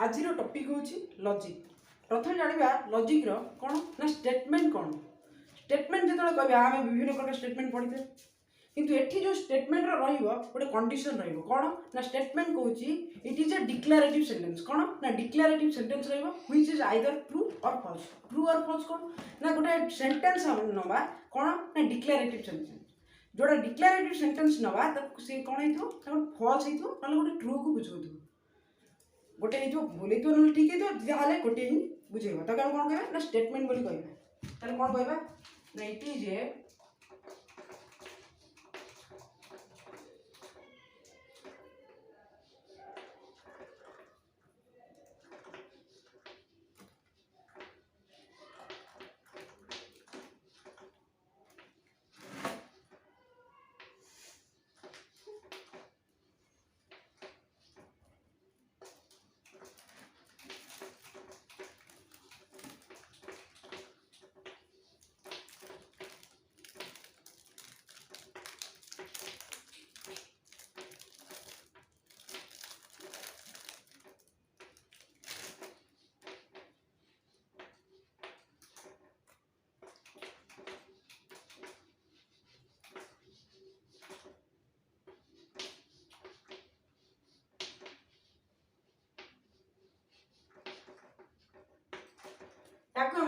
आज टॉपिक हूँ लॉजिक। प्रथम जाना लॉजिक कौन ना स्टेटमेंट कौन। स्टेटमेंट जो कह आम विभिन्न प्रकार स्टेटमेंट पढ़ी थे किंतु एठी जो स्टेटमेंट गोटे कंडीशन कौन ना स्टेटमेंट कहूँ it is a declarative sentence कौन ना declarative sentence which is either true और फॉल्स। ट्रू और फॉल्स कौन ना गोटे सेंटेंस नवा कौन ना डिक्लेरेटिव सेंटेंस जोड़ा डिक्लेरेटिव सेंटेंस नवा सी कौन हो फॉल्स हो गोटे ट्रू को बुझाऊ गोटे भूल हो ठीक है जहाँ गोटे ही बुझेब तक आम कौन कह ना स्टेटमेंट बोली कह कौन कह ना इट इज ए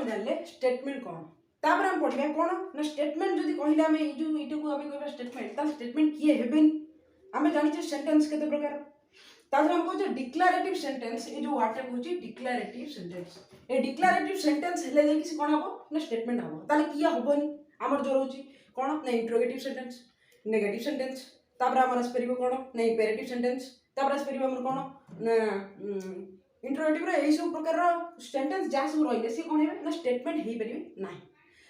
जानले स्टेटमेंट कौन तापर हम पढ़िया कौन ना स्टेटमेंट जदि कहले आम ये को आम कह स्टेटमेंट ता स्टेटमेंट किए हेबेन आम जानिचे सेंटेंस केते प्रकार तापर हम कहू डिक्लेरेटिव सेंटेंस ये जो वर्ड कहू डिक्लेरेटिव सेंटेंस ए डिक्लेरेटिव सेंटेंस हेले जे कि कोन हबो ना स्टेटमेंट हबो ताले किए हबोनी हमर जो रहउची कोन ना इंट्रोगेटिव सेंटेंस नेगेटिव सेंटेंस तापर हमर आस परिबो कोन ना इंपेरेटिव सेंटेंस तापर आस परिबो हमर कोन ना इंट्रोगेटिव रे सब प्रकार सेंटेंस जहाँ सब रही सी कौन है ना स्टेटमेंट हो पारे ना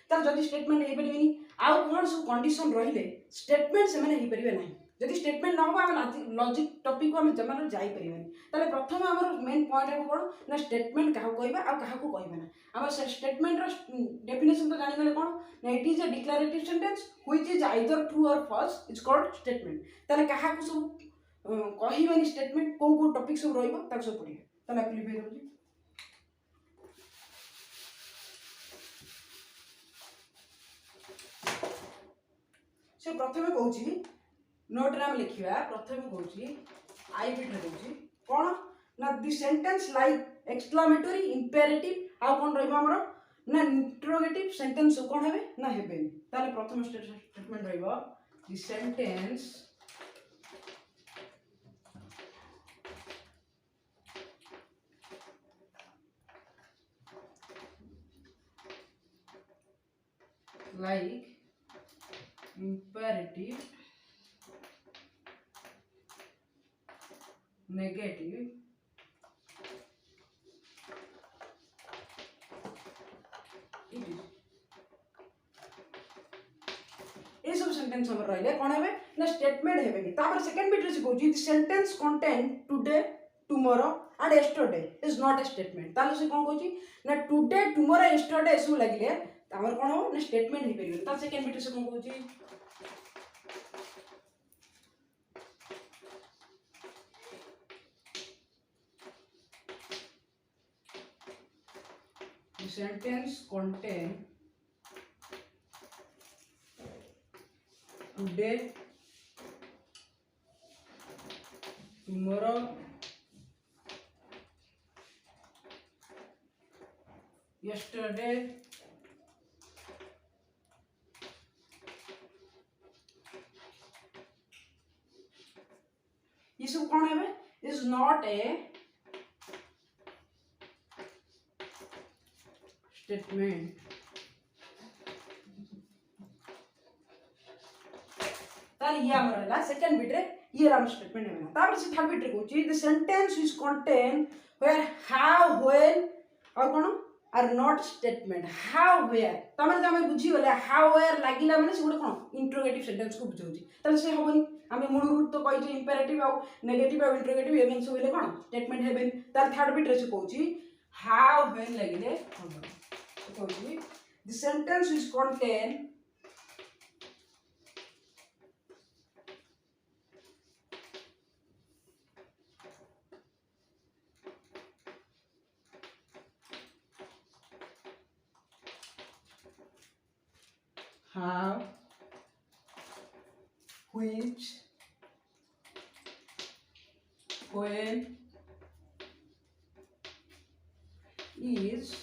तार जदि स्टेटमेंट हो पारे आउ कौन सब कंडीशन रही स्टेटमेंट से हो पारे ना जदि स्टेटमेंट ना हम लॉजिक टॉपिक को आम जमा जापर ताले प्रथम आम मेन पॉइंट कौन ना स्टेटमेंट क्या कहवा आ क्या कहना आम स्टेटमेंट डेफिनेशन तो जानीगले कौन ना it is a declarative sentence which is either true और फॉल्स इज कॉल्ड स्टेटमेंट ताले क्या सब कहबानी स्टेटमेंट कौ टॉपिक सब रही सब पढ़िए ताले क्लियर हो से प्रथम कहूँ नोट रे लिखा प्रथम कहूँ आई बिट कहूँ कौन ना दि सेंटेंस लाइक एक्सक्लामेटरी इंपेरेटिव आ कौन रहा ना इंट्रोगेटिव सेंटेंस कौन हे ना हेबे ताले प्रथम स्टेटमेंट रहिबो दि सेंटेंस like imperative negative ये सब सेंटेंस हम रहिले कौन है ना स्टेटमेंट है तापर सेकंड बिट रे कहूची the sentence contain today tomorrow and yesterday is not a statement ताले से कौन कहूची ना टुडे टुमारो यस्टरडे सब लागिले तापर कौन हो ना स्टेटमेंट हो परियो ता सेकंड बिट से कौन कहूची the sentence contain today tomorrow yesterday ये सब कौन है इज नॉट ए स्टेटमेंट तार ये हमर हला सेकंड बिट रे ये राम स्टेटमेंट है तापर से थर्ड बिट रे कहूची the sentence is contain where how when और कोन are not statement how where तमे जमे बुझी गले हाउ वेयर लागिला माने से गोटे कोन इंट्रोगेटिव सेंटेंस को बुझाउची ताले से होबनी आमे मूल रूट तो कहि जे इंपेरेटिव आ नेगेटिव आ इंट्रोगेटिव एमन सब हेले कोन स्टेटमेंट हेबेन तार थर्ड बिट रे से कहूची हाउ व्हेन लागिले होबो कहूची the sentence is contain have which when is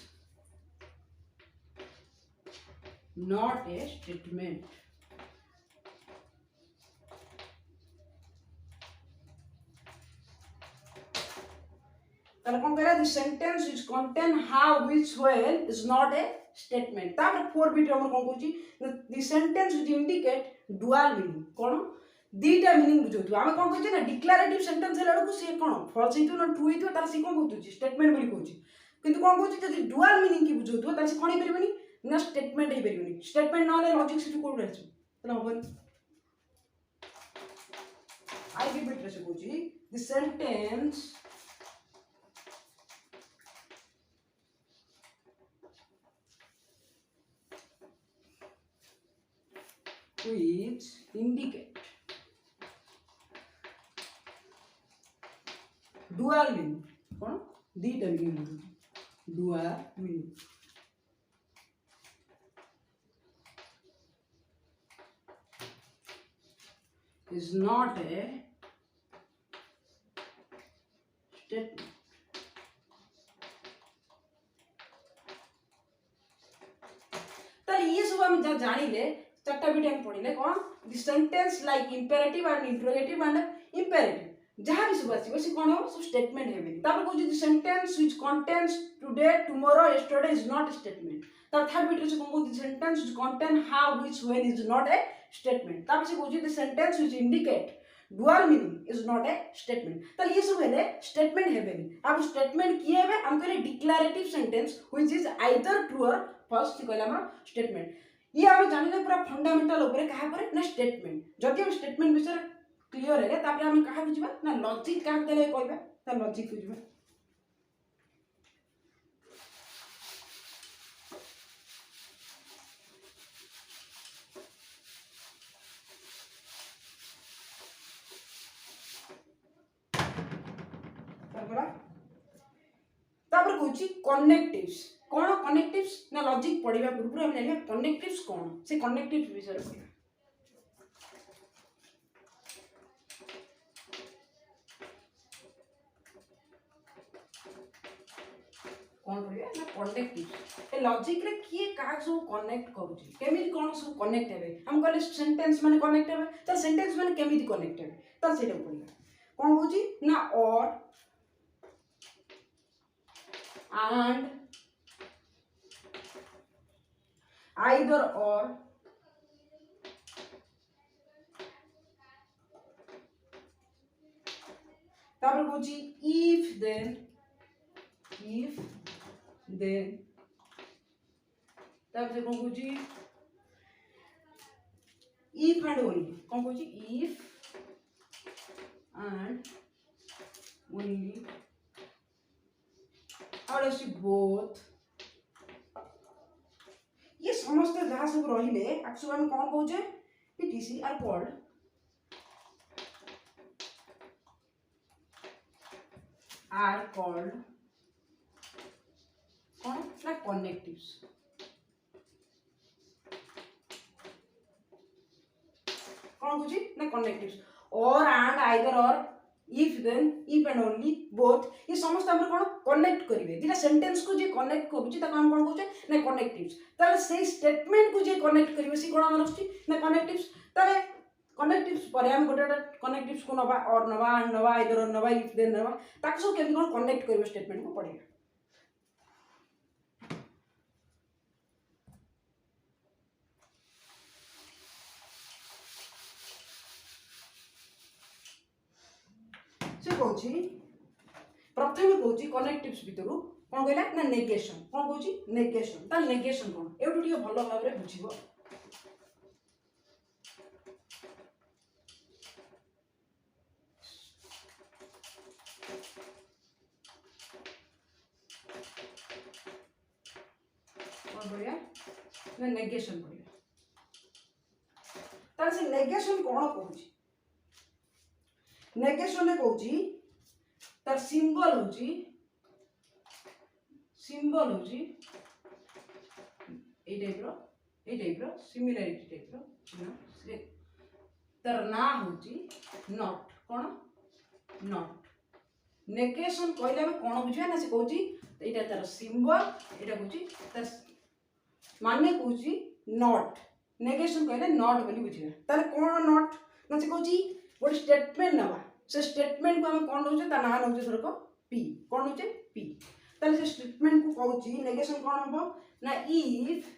not a statement. ताले कौन कह रहा है the sentence which contain have which when is not a statement. तापर 4 बिट हमर कौन कहूची the sentence which indicate dual meaning कोन दीटा मीनिंग बुझौतु आमे कोन कहै छै ना डिक्लेरेटिव सेंटेंस हेला को से कोन फॉल्स हितो ना ट्रू हितो तार से कोन कहतुची स्टेटमेंट बोली कहूची किंतु कोन कहूची जदि डुअल मीनिंग की बुझौतु तार से कोन हे परिबनी ना स्टेटमेंट हे परिबनी स्टेटमेंट न ले लॉजिक से कोड रहछ तला होबन आई गिव इट से कहूची the sentence which indicate dual meaning कौन दीटा meaning dual meaning is not a statement. तो ये सब हम जब जानी ले चट्टा बिट हम पढ़िले कौन the sentence like imperative and interrogative and imperative जहां भी सब आसी से कौन हो सब स्टेटमेंट हेबे तापर कहू the sentence which contains today tomorrow yesterday is not a statement तापर थर्ड बिट से कहू the sentence which contain how which when is not a statement तापर से कहू the sentence which indicate dual meaning is not a statement तो ये सब हेले स्टेटमेंट हेबे अब स्टेटमेंट की हेबे हम कहले declarative sentence which is either true और फॉल्स की कहले हमर स्टेटमेंट ये आम जानिले पूरा फंडामेंटल ऊपर कहा पर ना स्टेटमेंट जदि हम स्टेटमेंट विषय क्लियर है तापर हम कहा बुझबा ना लॉजिक का देले कहबा ता लॉजिक बुझबा तापर कहूची कनेक्टिव्स कौन कनेक्टिव्स ना लॉजिक पढ़िबा पूर्व हम जानिया कनेक्टिव्स कौन से कनेक्टिव्स विषय पढ़िबा कौन पढ़िबा ना कनेक्टिव्स ए लॉजिक रे किए का सब कनेक्ट करूची केमिति कोन सब कनेक्ट हेबे हम कहले सेंटेंस माने कनेक्ट हेबे त सेंटेंस माने केमिति कनेक्ट हेबे त सेटा पढ़िबा कौन होची ना और and either or तापर कहूची if then तापर से कौन कहूची if and only कौन कहूची if and only और ऐसी बोथ ये समस्त जहाँ सब रहिले एक्चुअली हम कौन कहूचे पीटीसी आर कॉल्ड कौन ना कनेक्टिव्स कौन कहूची ना कनेक्टिव्स और एंड आइदर और if then if and only both ये समस्त हम कोन कनेक्ट करिवे दिना सेंटेंस को जे कनेक्ट करूची त हम कोन कहूचे ना कनेक्टिव्स ताले से स्टेटमेंट को जे कनेक्ट करिवे से कोन हमर अछि ना कनेक्टिव्स ताले कनेक्टिव्स पर हम गोटे कनेक्टिव्स को नबा और नबा एंड नबा आइदर और नबा if then नबा ताक सब केमि कोन कनेक्ट करिवे स्टेटमेंट को पढ़िए से कहूची प्रथम कहूची कनेक्टिव्स भितरु कोन कहला ना नेगेशन कोन कहूची नेगेशन ता नेगेशन कोन एउटु टिके भलो भाबरे बुझिबो कोन बढ़िया ना नेगेशन बढ़िया ता से नेगेशन कोन कहूची नेगेशन ने कहूची तार सिंबल होची ए टाइप रो ये टाइप रो सिमिलरिटी टाइप रो ना तार ना होची नॉट कोन नॉट नेगेशन कहले हम कोन बुझिया ना से कहूची एटा तार सिंबल एटा कहूची तार माने कहूची नॉट नेगेशन कहले नॉट बोली बुझिया ताले कोन नॉट ना से कहूची गोटे स्टेटमेंट नवा से स्टेटमेंट को हम कोन होचे ता ना होचे धरको पी कोन होचे पी ताले से स्टेटमेंट को कहूची नेगेशन कोन हबो ना इफ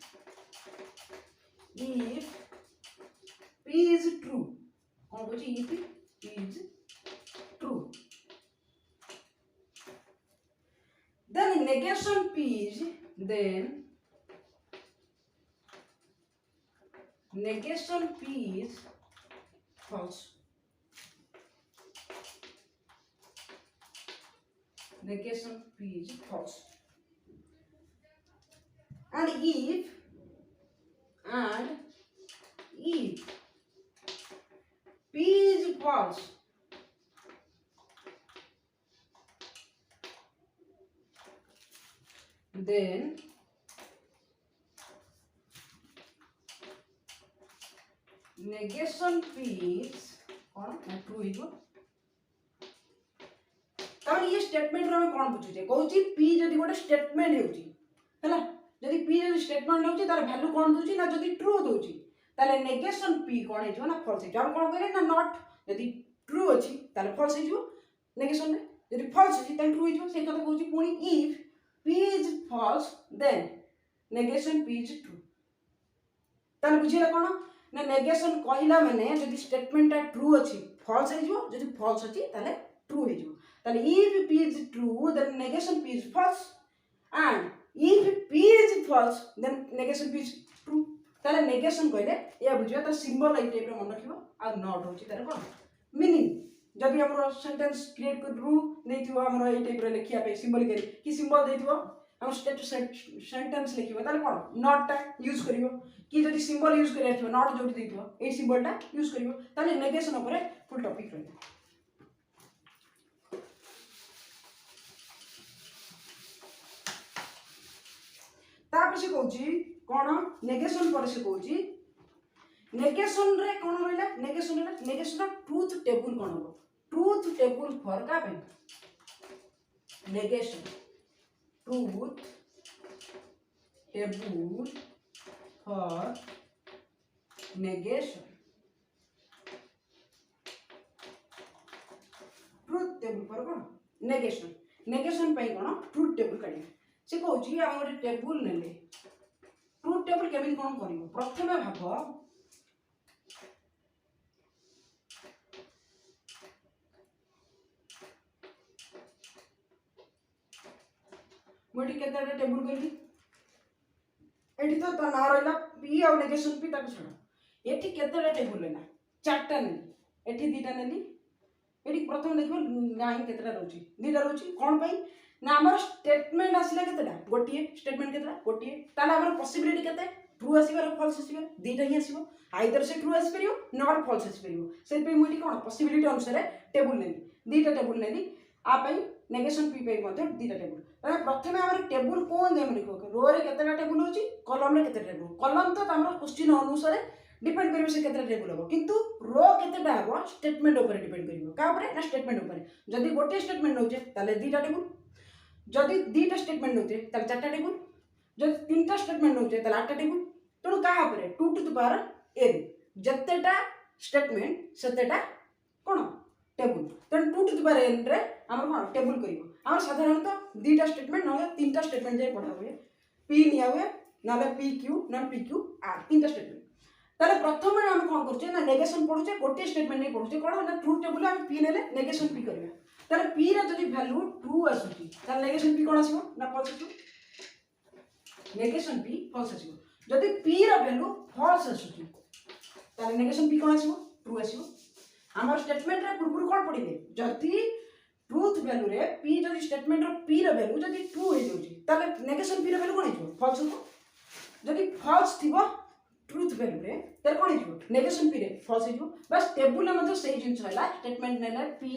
p is true कोन कहूची if p is true then negation p is then negation p is false negation p is false and if p is false then negation p is कौन true हो तब ये statement रो कौन बुझुचे कहूची p जदी गोटे statement हेउची हैला जदी p जदी स्टेटमेंट हेउची तार वैल्यू कौन दोची ना जदी ट्रू दोची ताले नेगेशन p कौन हेजो ना फॉल्स हेजो हम कौन कहले ना नॉट जदी ट्रू अछि ताले फॉल्स हेजो नेगेशन में जदी फॉल्स अछि ताले ट्रू हेजो से कथा कहूची पुनी if p is false then negation p is true ताले बुझिला कोन ना नेगेशन कहिला माने जदी स्टेटमेंट ता ट्रू अछि फॉल्स हेजो जदी फॉल्स अछि ताले ट्रू हेजो ताले if p is true then negation p is false and if p is false then negation p is true ताले नेगेशन कहले या बुझियो त सिंबल ए टाइप रो मन रखिबो आ नॉट होची तारे कोन मीनिंग जब हमरो सेंटेंस क्रिएट करबू देथिबो हमरो ए टाइप रो लिखिया पे सिंबल करी कि सिंबल देथिबो हम सेंटेंस लिखिबो ताले कोन नॉट ता यूज करिवो कि जदी सिंबल यूज करिया थियो नॉट जोडी देथिबो ए सिंबल ता यूज करिवो ताले नेगेशन ऊपर फुल टॉपिक रहै तापर से कहूची कोन नेगेशन पर से कहूची नेगेशन रे कोन रहला नेगेशन ट्रूथ टेबल कोन हो ट्रूथ टेबल फॉर का पे negation truth table for negation truth table for cone negation पे कोन ट्रूथ टेबल काढी से कहूची हम गोटे टेबल नेले ट्रूथ टेबल केमिन कोन करिवो प्रथमे भाबो मोटी केते टेबल करली एठी तो ता ना रहला p और नेगेशन p ताको छडा एठी केते टेबल लेना चारटा नेली एठी दीटा नेली एठी प्रथम देखिबो नाइन केतेटा रहउची दीटा रहउची कोन पई ना हमर स्टेटमेंट आसिला केतेटा गोटिए स्टेटमेंट केतेटा गोटिए ताला हमर पॉसिबिलिटी केते ट्रू आसीबार फॉल्स आसीबार दीटा ही आसीबो आइदर से ट्रू आसी परियो नॉट फॉल्स आसी परियो से पे मोटी कोन पॉसिबिलिटी अनुसार टेबल नेली दीटा टेबल नेली आ पई नेगेशन p पे मध्ये दीटा टेबल तने प्रथमे हमर टेबल कोन देम लिखो रो रे केतेटा टेबल होची कॉलम रे केतेटा टेबल कॉलम तो हमर क्वेश्चन अनुसार डिपेंड करियो से केतेटा टेबल हो किंतु रो केतेटा हो स्टेटमेंट ऊपर डिपेंड करियो का ऊपर ना स्टेटमेंट ऊपर जदी गोटे स्टेटमेंट होचे ताले दीटा टेबल जदी दीटा स्टेटमेंट होचे ताले चारटा टेबल जदी तीनटा स्टेटमेंट होचे ताले आठटा टेबल तणु का ऊपर 2 टू द पावर n जतेटा स्टेटमेंट सेतेटा कोन टेबल तण 2 टू द पावर n रे हमर कोन टेबल करियो हम साधारणतः दीटा स्टेटमेंट न तीनटा स्टेटमेंट जे पढा हुए p निया हुए नाले pq न pq r तीनटा स्टेटमेंट ताले प्रथम रे हम कोन करछे ना नेगेशन पढुचे गोटे स्टेटमेंट नै पढुचे कोन ना ट्रू टेबल हम p नेले नेगेशन p करबा ताले p रे जदी वैल्यू ट्रू आसुची ताले नेगेशन p कोन आसीबो ना फॉल्स आसीबो नेगेशन p फॉल्स आसीबो जदी p रे वैल्यू फॉल्स आसुची ताले नेगेशन p कोन आसीबो ट्रू आसीबो हमर स्टेटमेंट रे पूर्व कोन पढिले जदी ट्रूथ वैल्यू रे p जदी स्टेटमेंट रो p रे वैल्यू जदी ट्रू हे जोची ताले नेगेशन p रे वैल्यू कोन हिजो फॉल्स हो जदी फॉल्स थिबो ट्रूथ वैल्यू रे तर कोन हिजो नेगेशन p रे फॉल्स हिजो बस टेबल में मतलब सही जिंस होला स्टेटमेंट नेला p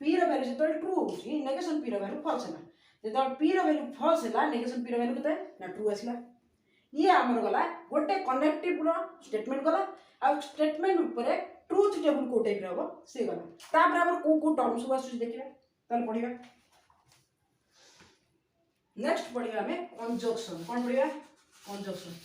रे वैल्यू जतो ट्रू होची नेगेशन p रे वैल्यू फॉल्स होला जतो p रे वैल्यू फॉल्स होला नेगेशन p रे वैल्यू कते ना ट्रू आसीला ये आमर गला गोटे कनेक्टिव रो स्टेटमेंट गला आ स्टेटमेंट ऊपर ट्रुथ टेबल को टाइप रहबो से गला तापर हमर को टर्म सब आसु देखिबा तन पढिबा नेक्स्ट पढिबा हमें कंजक्शन कोन पढिबा कंजक्शन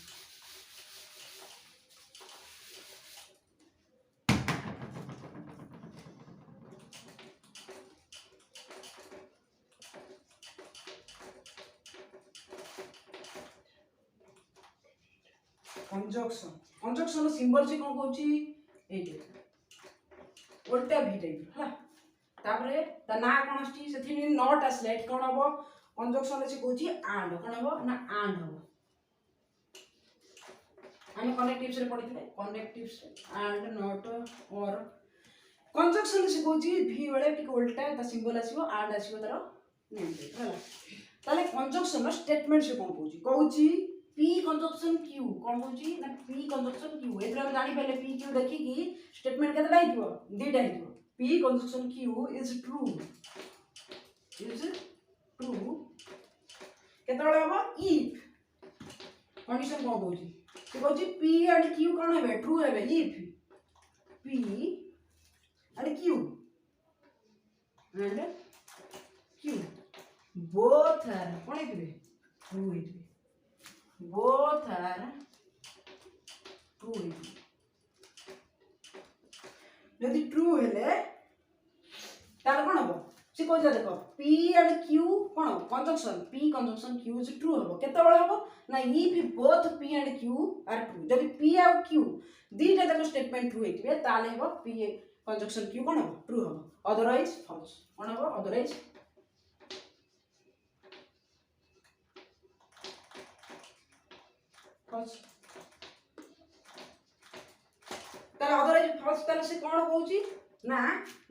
कंजक्शन कंजक्शन सिंबल से कोन कहूची एटे उल्टा भी टाइप हला तापरे ता ना कोन आस्ती सेथि नॉट आसले एट कोन हबो कंजक्शन से कहूची एंड कोन हबो ना एंड हबो हम कनेक्टिव्स रे पढिथिले कनेक्टिव्स एंड नॉट और कंजक्शन से कहूची भी बेले टिक उल्टा ता सिंबल आसीबो एंड आसीबो तार नेम हला ताले कंजक्शन स्टेटमेंट से कोन कहूची P कंजक्शन Q कोन कहूची ना P कंजक्शन Q एथरा हम जानि पहले P Q देखि कि स्टेटमेंट केतला हितबो दीटा हितबो P conjunction Q is true केतला हबो इफ कंडीशन कोन कहूची से कहूची P एंड Q कोन हेबे ट्रू हेबे if P and Q both are कोन हेबे ट्रू हेबे both are true यदि ट्रू हेले ताले कोन हबो से कहला देखो P एंड Q कोन conjunction P conjunction Q is true हबो केते बेला हबो ना if both P and Q are true जदि P और Q दीटा तक स्टेटमेंट ट्रू हेतिबे ताले हबो P कंजक्शन Q कोन हबो ट्रू हबो अदरवाइज फॉल्स कोन हबो अदरवाइज false ताले अदरवाइज फॉल्स ताले से कोन कहूची ना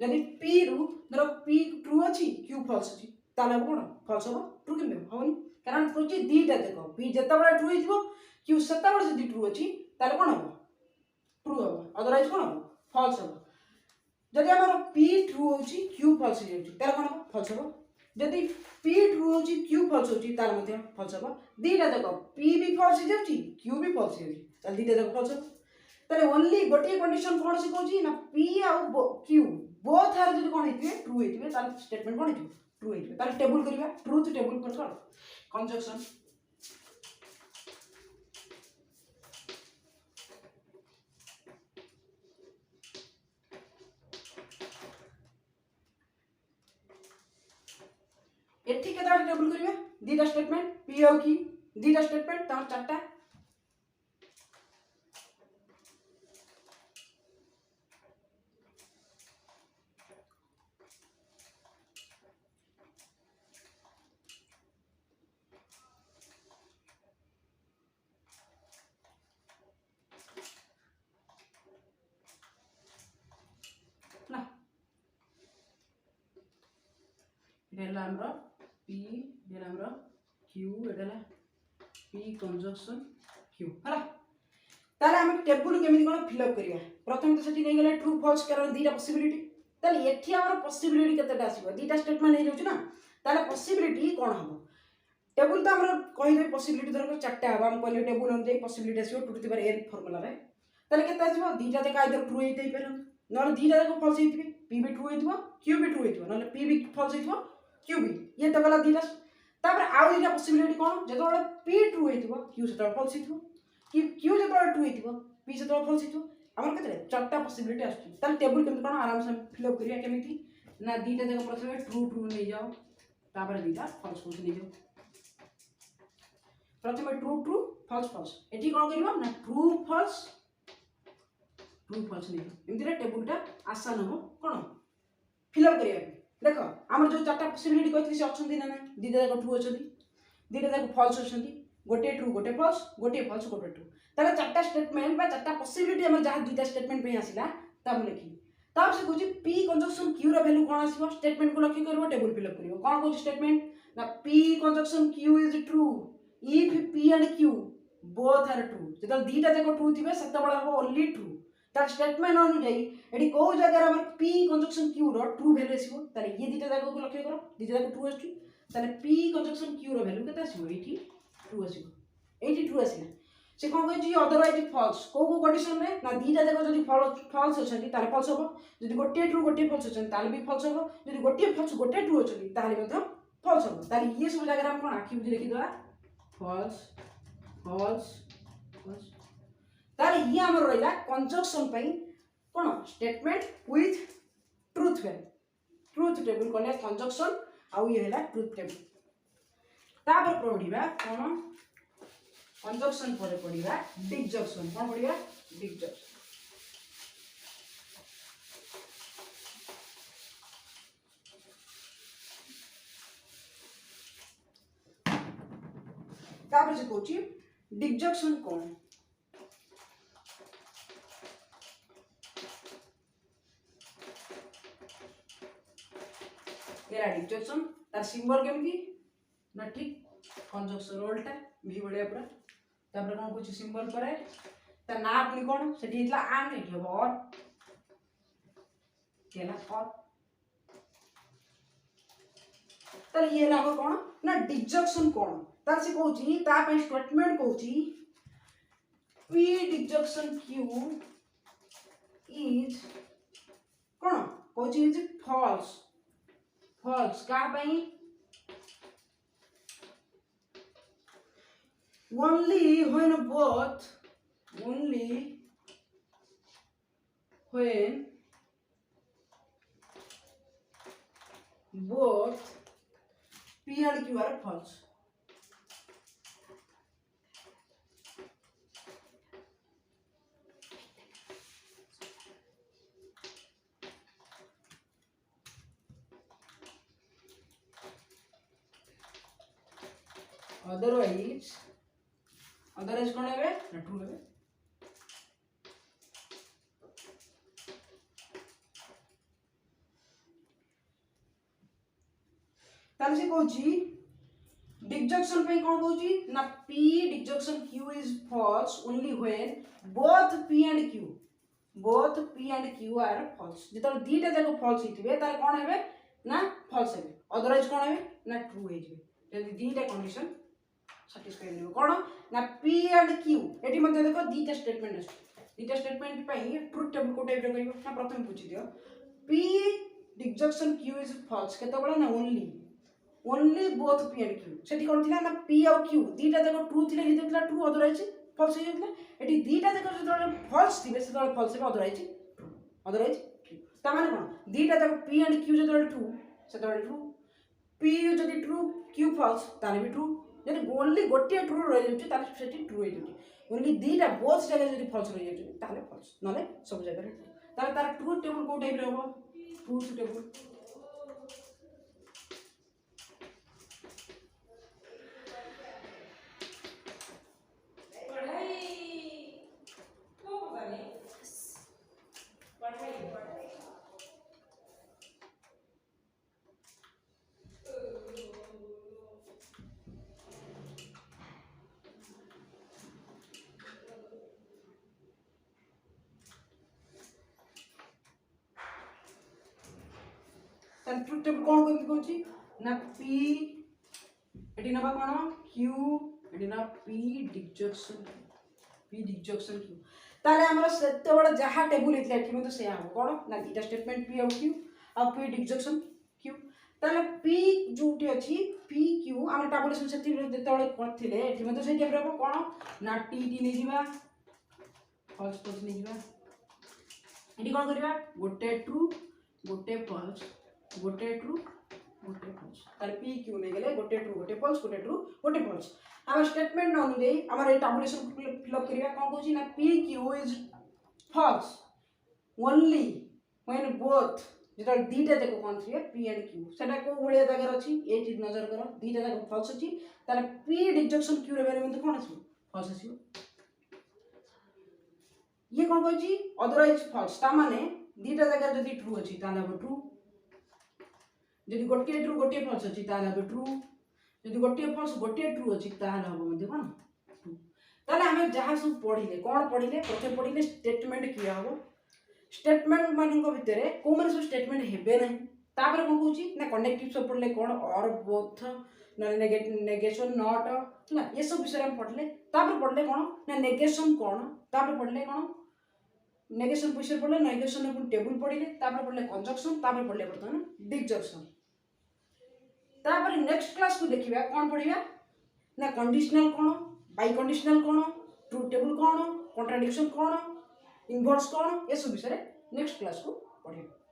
यदि P रु धरो P ट्रू अछि Q फॉल्स अछि ताले कोन फॉल्स हबो ट्रू केमे हबनी कारण कहूची दीटा देखो P जत्ता बडा ट्रू हितबो Q सत्ता बडा जदि ट्रू अछि ताले कोन हबो ट्रू हबो अदरवाइज कोन हबो फॉल्स हबो जदि हमर P ट्रू होची Q फॉल्स हो जाउची ताले कोन हबो फॉल्स हबो जदि P ट्रू होची Q फॉल्स होची तार मध्ये फॉल्स हबो दीटा देखो P भी फॉल्स हो जाउची Q भी फॉल्स हो जाउची ताले दीटा देखो फॉल्स हबो ताले ओनली गोटे कंडीशन कोन से कहूची ना P और Q बोथ आर जदि कोन हेतिबे ट्रू हेतिबे ताले स्टेटमेंट कोन हेतिबे ट्रू हेतिबे ताले टेबल करिबा ट्रुथ टेबल पर कर कंजक्शन एठी केता टेबल करिबा दीटा स्टेटमेंट P और Q दीटा स्टेटमेंट तार चारटा ना एला हमरो P एला हमरो Q एला P कंजक्शन Q हला ताले हम टेबल केमिति कोन फिल अप करिया प्रथम तो सेठी नै गेला ट्रू फॉल्स कारण दीटा पॉसिबिलिटी ताले एठी हमर पॉसिबिलिटी केतेटा आसीबो दीटा स्टेटमेंट हे जाउछ ना ताले पॉसिबिलिटी कोन हबो टेबल तो हमर कहि दे पॉसिबिलिटी धरको चारटा हबा हम कहले टेबल अनुसार पॉसिबिलिटी आसीबो 2 to the power n formula रे ताले केते आसीबो दीटा देख आइदर ट्रू हेतै पर नर दीटा देख फॉल्स हेतिबे P भी ट्रू हेतिबो Q भी ट्रू हेतिबो नले P भी फॉल्स हेतिबो Q भी ये तो गला दीटा तापर आउ दीटा पॉसिबिलिटी कोन जेतोले P ट्रू हेतिबो Q सेतो फॉल्स हेतिबो Q जेतोले ट्रू हेतिबो P सेतो फॉल्स हेतिबो हमर केते चारटा पॉसिबिलिटी आछी ताले टेबल केमति कोन आराम से फिल अप करिया केमिति ना दीटा जगह प्रथमे ट्रू ट्रू नै जाओ तापर दीटा फॉल्स फॉल्स नै जाओ प्रथमे ट्रू ट्रू फॉल्स फॉल्स एठी कोन करिवो ना ट्रू फॉल्स नै एमति टेबलटा आसान हो कोन फिल अप करिया देखो हमर जो चारटा पॉसिबिलिटी कहथि से अछंती ना दीटा जाक ट्रू अछंती दीटा जाक फॉल्स अछंती गोटे ट्रू गोटे फॉल्स गोटे ट्रू ताले चारटा स्टेटमेंट बा चारटा पॉसिबिलिटी हमर जहा दीटा स्टेटमेंट पे आसिला ता हम लिखी ताप से कहूची P कंजक्शन Q रो वैल्यू कोन आसीबो स्टेटमेंट को लक्ष्य करबो टेबल फिल अप करबो कोन कहूची स्टेटमेंट ना P conjunction Q is true if P and Q both are true जदि दीटा जाक ट्रू थिबे सत्ता बडा हो ओनली ट्रू तार स्टेटमेंट अनुसार एडी को जगह हमर P कंजक्शन Q रो ट्रू वैल्यू आसीबो ताले ये दीटा जाक को लक्ष्य करो दीटा जाक ट्रू आसी ताले P कंजक्शन Q रो वैल्यू केते आसीबो एठी ट्रू आसीबो एठी ट्रू आसीला से कौन कही अदरवाइज फॉल्स को कंडीशन में ना दीटा जाक जब फॉल्स अच्छी ताले फॉल्स हम जब गोटे ट्रू गोटे फॉल्स अच्छी ताले भी फॉल्स हम जब गोटे फॉल्स गोटे ट्रू अच्छी ताले फॉल्स हम ताले ये सब जगह हम कौन आखि बुझी लिखिदेवा फॉल्स फॉल्स फॉल्स ताले ये हमर रहिला कंजक्शन पई कौन स्टेटमेंट विथ ट्रुथ टेबल कहले कंजक्शन आउ ये हैला ट्रुथ टेबल तापर पढ़िबा कौन कंजक्शन पर पढ़िबा डिसजंक्शन कौन पढ़िबा डिसजंक्शन तापर से कहूची डिसजंक्शन कौन ये डिसजंक्शन तार सिंबल केमती ना ठीक कंजक्शन उल्टा भी बढ़िया पूरा तापर कौन कुछ सिंबल पर ता ना अपनी कौन सेठी इतला आन एठी हो और केला और तर ये लागो कौन ना डिसजंक्शन कौन तार से कहूची ता पे स्टेटमेंट कहूची p डिसजंक्शन q इज कौन कहूची इज फॉल्स फॉल्स का पई only when both p and q are false otherwise कौन है ना ट्रू है ताले से कहूची डिसजंक्शन पे कौन कहूची ना p disjunction q is false only when both p and q are false जेतल दीटा जाको फॉल्स हिथिबे तार कौन हेबे ना फॉल्स हेबे अदरवाइज कौन हेबे ना ट्रू हेजिबे जदी दीटा कंडीशन सैटिस्फाई नहीं कौन ना p and q एटी मते देखो दीटा स्टेटमेंट पई ट्रुथ टेबल को टाइप करियो ना प्रथम पूछि दियो p disjunction q is false केते बडा ना only both p and q सेठी कोन थिला ना p और q दीटा देखो ट्रू थिले हितला ट्रू अदरवाइज फॉल्स हे जतला एटी दीटा देखो जतला फॉल्स थिबे सेतला फॉल्स हे अदरवाइज ट्रू ता माने कोन दीटा देखो p and q जतला ट्रू सेतला ट्रू p जदी ट्रू q फॉल्स ताने भी ट्रू जब ओनली गोटे ट्रू रही जाए ट्रू हो ओनली दीटा बोथ जगह जब फल्स रही जाए फल्स ना सब जगह ट्रू तार ट्रू टेबल को टाइप हम ट्रू टेबल ट्रुथ टेबल कौन करती कहूची ना p एटी नबा कौन q एटी ना p डिसजंक्शन q ताले हमर सेते बडा जहा टेबल इतला एठी मते से हम कौन ना दीटा स्टेटमेंट p और q और p डिसजंक्शन q ताले p जोटी अछि p q हम टेबुलेशन सेति जेतबळे करथिले एठी मते से टाइप रहबो कौन ना t नै जिबा फॉल्स फॉल्स नै जिबा एठी कौन करबा गोटे ट्रू गोटे फॉल्स गोटे ट्रू गोटे फॉल्स तार p q नै गेले गोटे ट्रू गोटे फॉल्स गोटे ट्रू गोटे फॉल्स हम स्टेटमेंट अनुसार हमर ए टेबुलेशन फिल अप करिया कोन कहूची ना p q is false only when both जेटा दीटा देखो कोन थिए p and q सेटा को बळे जगह अछि ए चीज नजर करो दीटा देखो फॉल्स अछि तार p डिसजंक्शन q रे बारे में कोन अछि फॉल्स अछि ये कोन कहूची अदरवाइज फॉल्स ता माने दीटा जगह जदी ट्रू अछि ताला ट्रू जदि गोटे ट्रू गोटे फॉल्स अछि ताला ट्रू जदि गोटे फॉल्स गोटे ट्रू अछि ताला हो मध्ये कोन ट्रू ताले हम जहा सब पढिले कोन पढिले प्रथम पढिले स्टेटमेंट किया हो स्टेटमेंट मानन को भितरे को माने सब स्टेटमेंट हेबे नै तापर कौन कहूँ ना कनेक्टिव सब पढ़ले कौन और बोथ ना नेगेशन नॉट है ये सब विषय हम पढ़ले तापर पढ़ले कौन ना नेगेशन कौन तापर पढ़ले कौन नेगेशन विषय पढ़ले नेगेशन टेबल पढ़ले तापर पढ़ले कंजक्शन तापर पढ़ले बर्तमान डिसजंक्शन तापर नेक्स्ट क्लास को देखिबा कौन पढ़िबा ना कंडीशनल कौन बाई कंडीशनल कौन ट्रू टेबल कौन कॉन्ट्राडिक्शन कौन इनवर्स कौन ये सब विषय नेक्स्ट क्लास को पढ़िबा।